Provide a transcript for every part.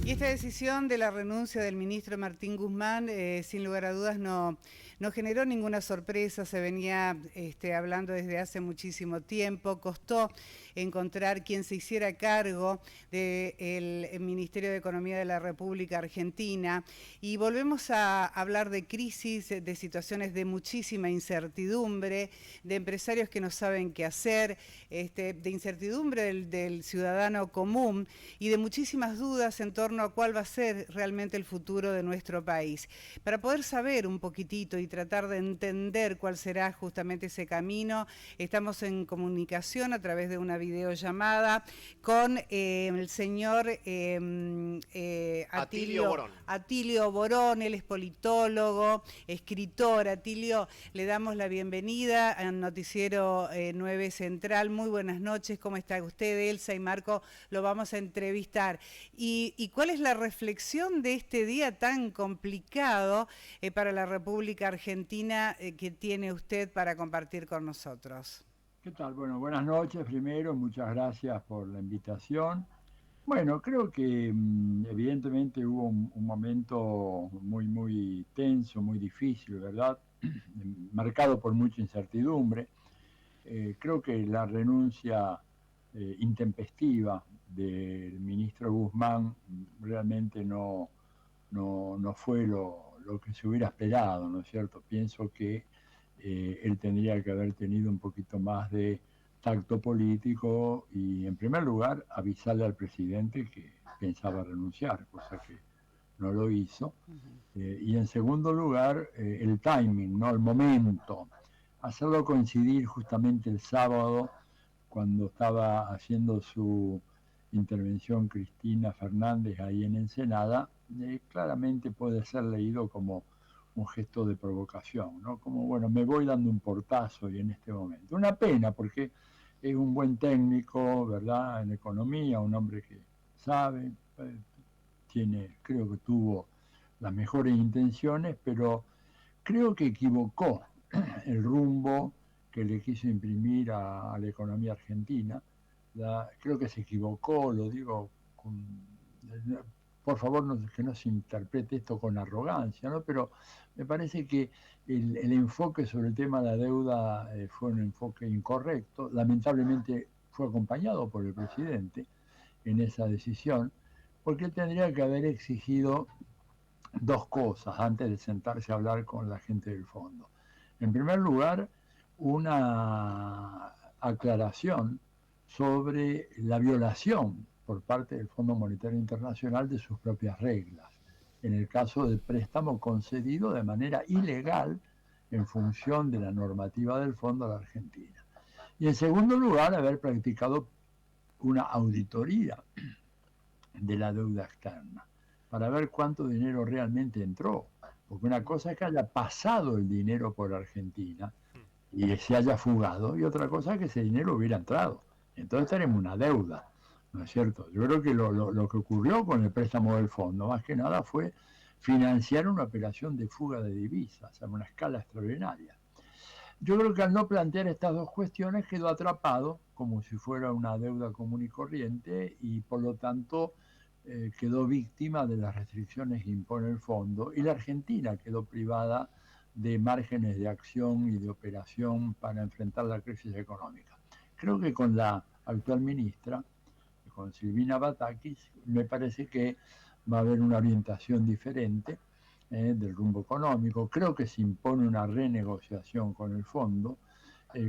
Y esta decisión de la renuncia del ministro Martín Guzmán, sin lugar a dudas, no generó ninguna sorpresa. Se venía hablando desde hace muchísimo tiempo. Costó encontrar quien se hiciera cargo del Ministerio de Economía de la República Argentina. Y volvemos a hablar de crisis, de situaciones de muchísima incertidumbre, de empresarios que no saben qué hacer, de incertidumbre del ciudadano común y de muchísimas dudas en torno a cuál va a ser realmente el futuro de nuestro país. Para poder saber un poquitito y tratar de entender cuál será justamente ese camino, estamos en comunicación a través de una videollamada con el señor Atilio Borón. Él es politólogo, escritor. Atilio, le damos la bienvenida al Noticiero 9 Central. Muy buenas noches, ¿cómo está usted? Elsa y Marco lo vamos a entrevistar. ¿Y cuál es la reflexión de este día tan complicado para la República Argentina que tiene usted para compartir con nosotros? ¿Qué tal? Bueno, buenas noches primero, muchas gracias por la invitación. Bueno, creo que evidentemente hubo un momento muy tenso, muy difícil, ¿verdad? Marcado por mucha incertidumbre. Creo que la renuncia intempestiva del ministro Guzmán realmente no fue lo que se hubiera esperado, ¿no es cierto? Pienso que él tendría que haber tenido un poquito más de tacto político y, en primer lugar, avisarle al presidente que pensaba renunciar, cosa que no lo hizo. Y, en segundo lugar, el timing, ¿no? El momento. Hacerlo coincidir justamente el sábado, cuando estaba haciendo su intervención Cristina Fernández ahí en Ensenada, claramente puede ser leído como un gesto de provocación, ¿no? Como, bueno, me voy dando un portazo y en este momento. Una pena, porque es un buen técnico, ¿verdad?, en economía, un hombre que sabe, creo que tuvo las mejores intenciones, pero creo que equivocó el rumbo que le quiso imprimir a la economía argentina. Creo que se equivocó, lo digo por favor, que no se interprete esto con arrogancia, ¿no? Pero me parece que el enfoque sobre el tema de la deuda fue un enfoque incorrecto. Lamentablemente fue acompañado por el presidente en esa decisión, porque él tendría que haber exigido dos cosas antes de sentarse a hablar con la gente del fondo. En primer lugar, una aclaración sobre la violación por parte del Fondo Monetario Internacional de sus propias reglas, en el caso del préstamo concedido de manera ilegal en función de la normativa del fondo a la Argentina. Y, en segundo lugar, haber practicado una auditoría de la deuda externa para ver cuánto dinero realmente entró, porque una cosa es que haya pasado el dinero por Argentina y se haya fugado, y otra cosa es que ese dinero hubiera entrado. Entonces tenemos una deuda, ¿no es cierto? Yo creo que lo que ocurrió con el préstamo del fondo, más que nada, fue financiar una operación de fuga de divisas a una escala extraordinaria. Yo creo que al no plantear estas dos cuestiones quedó atrapado como si fuera una deuda común y corriente, y por lo tanto quedó víctima de las restricciones que impone el fondo, y la Argentina quedó privada de márgenes de acción y de operación para enfrentar la crisis económica. Creo que con la actual ministra, con Silvina Batakis, me parece que va a haber una orientación diferente del rumbo económico. Creo que se impone una renegociación con el fondo.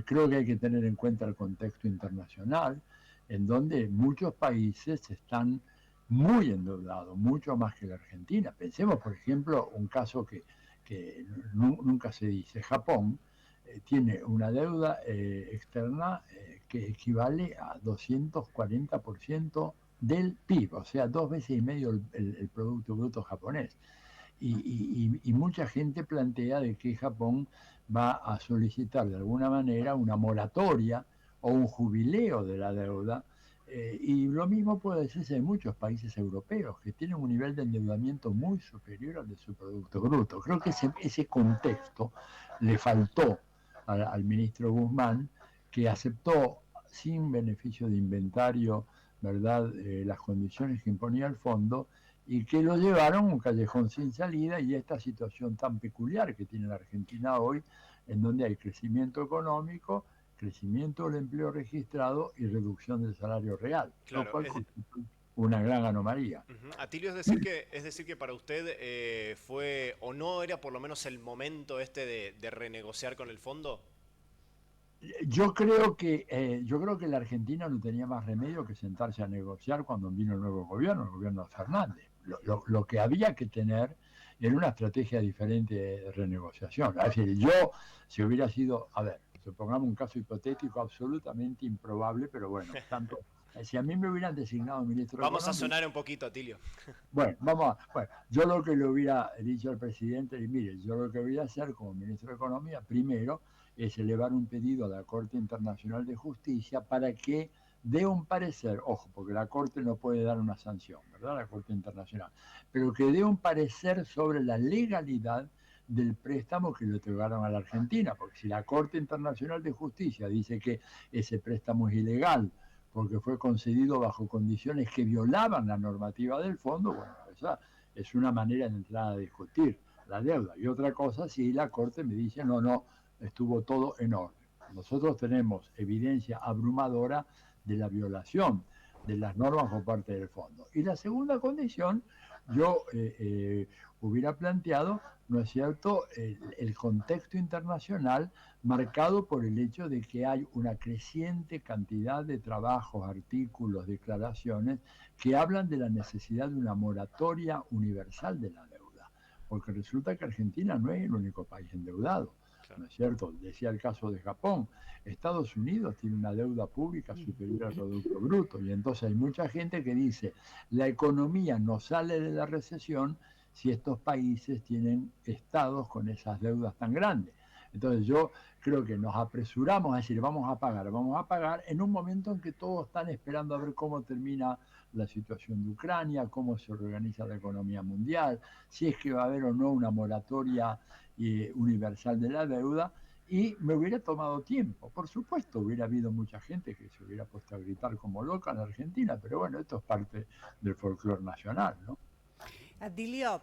Creo que hay que tener en cuenta el contexto internacional, en donde muchos países están muy endeudados, mucho más que la Argentina. Pensemos, por ejemplo, un caso que nunca se dice. Japón tiene una deuda externa que equivale a 240% del PIB, o sea, 2 veces y medio el Producto Bruto japonés. Y mucha gente plantea de que Japón va a solicitar de alguna manera una moratoria o un jubileo de la deuda, y lo mismo puede decirse de muchos países europeos que tienen un nivel de endeudamiento muy superior al de su Producto Bruto. Creo que ese contexto le faltó al ministro Guzmán, que aceptó sin beneficio de inventario, ¿verdad?, las condiciones que imponía el fondo, y que lo llevaron a un callejón sin salida y esta situación tan peculiar que tiene la Argentina hoy, en donde hay crecimiento económico, crecimiento del empleo registrado y reducción del salario real, lo Claro, cual constituye una gran anomalía. Atilio, es decir que para usted fue o no era por lo menos el momento este de renegociar con el fondo. Yo creo que la Argentina no tenía más remedio que sentarse a negociar cuando vino el nuevo gobierno, el gobierno de Fernández. Lo que había que tener era una estrategia diferente de renegociación. Es decir, si hubiera sido, a ver, supongamos un caso hipotético absolutamente improbable, pero bueno, si a mí me hubieran designado ministro Vamos a económico, sonar un poquito, Atilio. bueno, yo lo que le hubiera dicho al presidente, mire, yo lo que voy a hacer como ministro de Economía, primero, es elevar un pedido a la Corte Internacional de Justicia para que dé un parecer, ojo, porque la Corte no puede dar una sanción, ¿verdad? La Corte Internacional, pero que dé un parecer sobre la legalidad del préstamo que le otorgaron a la Argentina, porque si la Corte Internacional de Justicia dice que ese préstamo es ilegal, porque fue concedido bajo condiciones que violaban la normativa del fondo, bueno, esa es una manera de entrar a discutir la deuda. Y otra cosa, si la Corte me dice, no, estuvo todo en orden. Nosotros tenemos evidencia abrumadora de la violación de las normas por parte del fondo. Y la segunda condición, yo hubiera planteado, ¿no es cierto?, el contexto internacional marcado por el hecho de que hay una creciente cantidad de trabajos, artículos, declaraciones que hablan de la necesidad de una moratoria universal de la deuda, porque resulta que Argentina no es el único país endeudado, ¿no es cierto? Decía el caso de Japón, Estados Unidos tiene una deuda pública superior al Producto Bruto, y entonces hay mucha gente que dice, la economía no sale de la recesión si estos países tienen estados con esas deudas tan grandes. Entonces yo creo que nos apresuramos a decir vamos a pagar en un momento en que todos están esperando a ver cómo termina la situación de Ucrania, cómo se organiza la economía mundial, si es que va a haber o no una moratoria universal de la deuda, y me hubiera tomado tiempo. Por supuesto, hubiera habido mucha gente que se hubiera puesto a gritar como loca en Argentina, pero bueno, esto es parte del folclore nacional, ¿no? Atilio,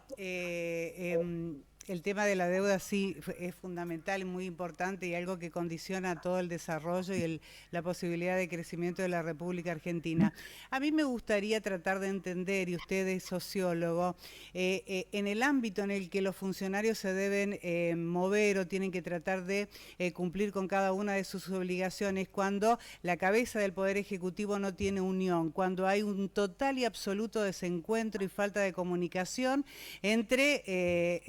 el tema de la deuda sí es fundamental, muy importante y algo que condiciona todo el desarrollo y la posibilidad de crecimiento de la República Argentina. A mí me gustaría tratar de entender, y usted es sociólogo, en el ámbito en el que los funcionarios se deben mover o tienen que tratar de cumplir con cada una de sus obligaciones cuando la cabeza del Poder Ejecutivo no tiene unión, cuando hay un total y absoluto desencuentro y falta de comunicación entre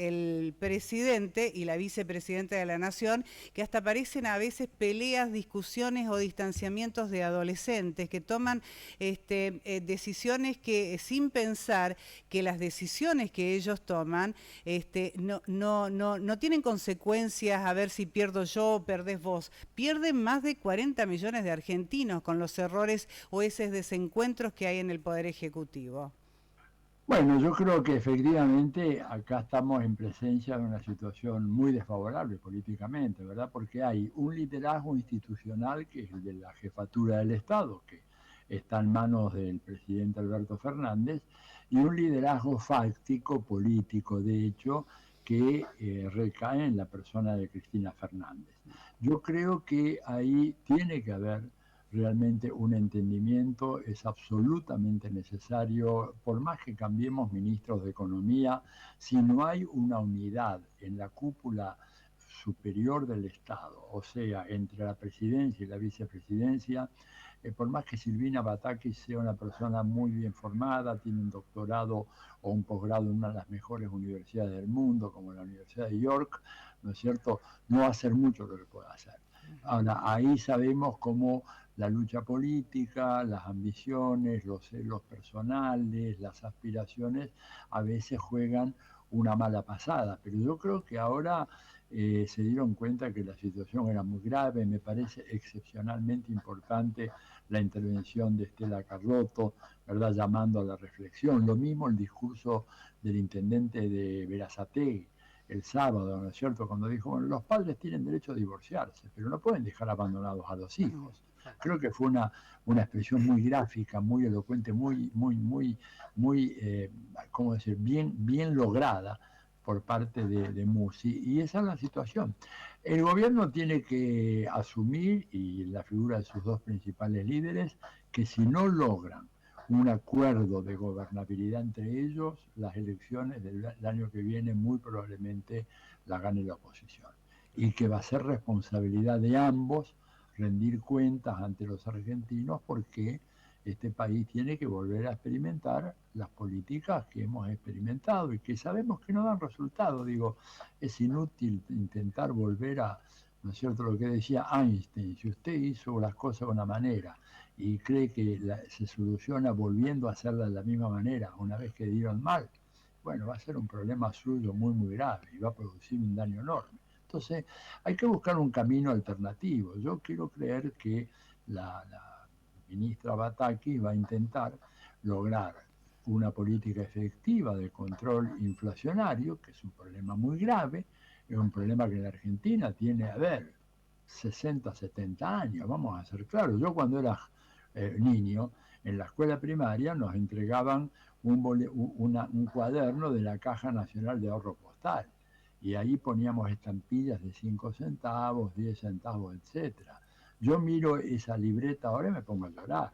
el presidente y la vicepresidenta de la Nación, que hasta parecen a veces peleas, discusiones o distanciamientos de adolescentes que toman decisiones que sin pensar que las decisiones que ellos toman no tienen consecuencias, a ver si pierdo yo o perdés vos. Pierden más de 40 millones de argentinos con los errores o esos desencuentros que hay en el Poder Ejecutivo. Bueno, yo creo que efectivamente acá estamos en presencia de una situación muy desfavorable políticamente, ¿verdad? Porque hay un liderazgo institucional que es el de la jefatura del Estado, que está en manos del presidente Alberto Fernández, y un liderazgo fáctico, político, de hecho, que recae en la persona de Cristina Fernández. Yo creo que ahí tiene que haber realmente un entendimiento, es absolutamente necesario, por más que cambiemos ministros de Economía, si no hay una unidad en la cúpula superior del Estado, o sea, entre la presidencia y la vicepresidencia, por más que Silvina Batakis sea una persona muy bien formada, tiene un doctorado o un posgrado en una de las mejores universidades del mundo, como la Universidad de York, ¿no es cierto?, no va a ser mucho lo que pueda hacer. Ahora, ahí sabemos cómo la lucha política, las ambiciones, los celos personales, las aspiraciones, a veces juegan una mala pasada. Pero yo creo que ahora se dieron cuenta que la situación era muy grave. Me parece excepcionalmente importante la intervención de Estela Carlotto, ¿verdad?, llamando a la reflexión. Lo mismo el discurso del intendente de Berazategui el sábado, ¿no es cierto?, cuando dijo, bueno, los padres tienen derecho a divorciarse, pero no pueden dejar abandonados a los hijos. Creo que fue una expresión muy gráfica, muy elocuente, muy, ¿cómo decir?, bien lograda por parte de Musi, y esa es la situación. El gobierno tiene que asumir, y la figura de sus dos principales líderes, que si no logran un acuerdo de gobernabilidad entre ellos, las elecciones del año que viene muy probablemente la gane la oposición. Y que va a ser responsabilidad de ambos rendir cuentas ante los argentinos, porque este país tiene que volver a experimentar las políticas que hemos experimentado y que sabemos que no dan resultado. Digo, es inútil intentar volver a, ¿no es cierto?, lo que decía Einstein: si usted hizo las cosas de una manera y cree que se soluciona volviendo a hacerla de la misma manera una vez que dieron mal, bueno, va a ser un problema suyo muy grave y va a producir un daño enorme. Entonces, hay que buscar un camino alternativo. Yo quiero creer que la ministra Bataki va a intentar lograr una política efectiva de control inflacionario, que es un problema muy grave, es un problema que la Argentina tiene, 60, 70 años, vamos a ser claros. Yo cuando era niño, en la escuela primaria nos entregaban un cuaderno de la Caja Nacional de Ahorro Postal, y ahí poníamos estampillas de 5 centavos, 10 centavos, etcétera. Yo miro esa libreta ahora y me pongo a llorar,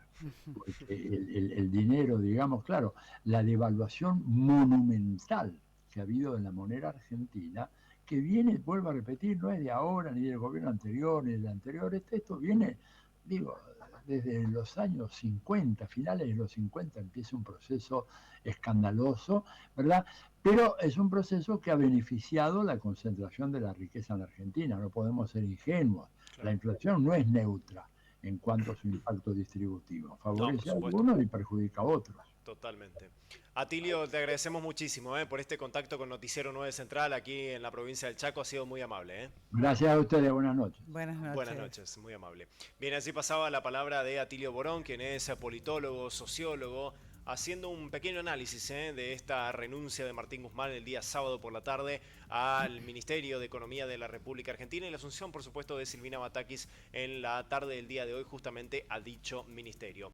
porque el dinero, digamos, claro, la devaluación monumental que ha habido en la moneda argentina, que viene, vuelvo a repetir, no es de ahora, ni del gobierno anterior, ni del anterior, esto viene, digo, desde los años 50, finales de los 50 empieza un proceso escandaloso, ¿verdad? Pero es un proceso que ha beneficiado la concentración de la riqueza en la Argentina, no podemos ser ingenuos. Claro. La inflación no es neutra en cuanto a su impacto distributivo, No, por favorece a supuesto. algunos y perjudica a otros. Totalmente. Atilio, te agradecemos muchísimo por este contacto con Noticiero 9 Central aquí en la provincia del Chaco. Ha sido muy amable. Gracias a ustedes, buenas noches. Buenas noches. Buenas noches, muy amable. Bien, así pasaba la palabra de Atilio Borón, quien es politólogo, sociólogo, haciendo un pequeño análisis de esta renuncia de Martín Guzmán el día sábado por la tarde al Ministerio de Economía de la República Argentina y la asunción, por supuesto, de Silvina Batakis en la tarde del día de hoy justamente a dicho ministerio.